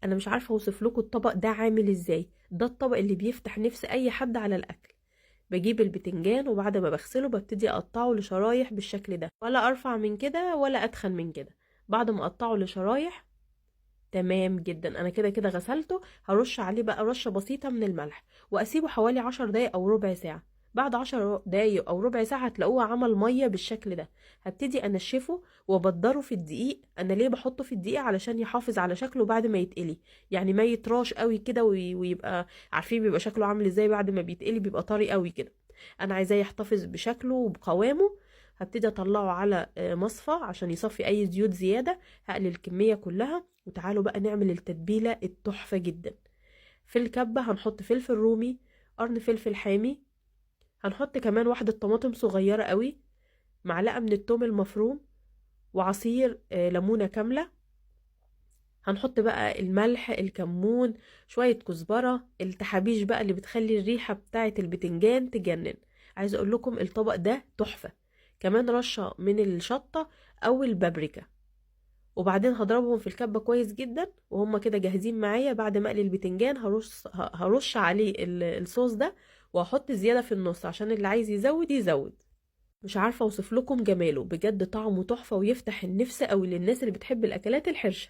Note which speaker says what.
Speaker 1: انا مش عارفه اوصف لكم الطبق ده عامل ازاي. ده الطبق اللي بيفتح نفس اي حد على الاكل. بجيب البتنجان وبعد ما بغسله ببتدي اقطعه لشرايح بالشكل ده، ولا ارفع من كده ولا اتخن من كده. بعد ما اقطعه لشرايح تمام جدا، انا كده كده غسلته. هرش عليه بقى رشة بسيطة من الملح واسيبه حوالي 10 دقايق او ربع ساعة. بعد 10 دقايق او ربع ساعة هتلاقوه عمل مية بالشكل ده. هبتدي انشفه وابدره في الدقيق. انا ليه بحطه في الدقيق؟ علشان يحافظ على شكله بعد ما يتقلي. يعني ما يتراش قوي كده ويبقى عارفين بيبقى شكله عامل ازاي بعد ما بيتقلي، بيبقى طري قوي كده. انا عايزاه يحتفظ بشكله وبقوامه. هبتدي اطلعه على مصفى عشان يصفي اي زيوت زيادة. هقلل الكمية كلها. وتعالوا بقى نعمل التتبيلة التحفة جدا. في الكبة هنحط فلفل رومي، قرن فلفل حامي، هنحط كمان واحدة طماطم صغيرة قوي، معلقة من التوم المفروم، وعصير ليمونة كاملة. هنحط بقى الملح، الكمون، شوية كزبرة، التحابيش بقى اللي بتخلي الريحة بتاعة البتنجان تجنن. عايزة اقول لكم الطبق ده تحفة. كمان رشة من الشطة او البابريكا. وبعدين هضربهم في الكبة كويس جدا وهم كده جاهزين معايا. بعد ما اقلي البتنجان هرش عليه الصوص ده، وهحط زيادة في النص عشان اللي عايز يزود يزود. مش عارفة اوصف لكم جماله، بجد طعمه تحفة ويفتح النفس قوي للناس اللي بتحب الاكلات الحرشة.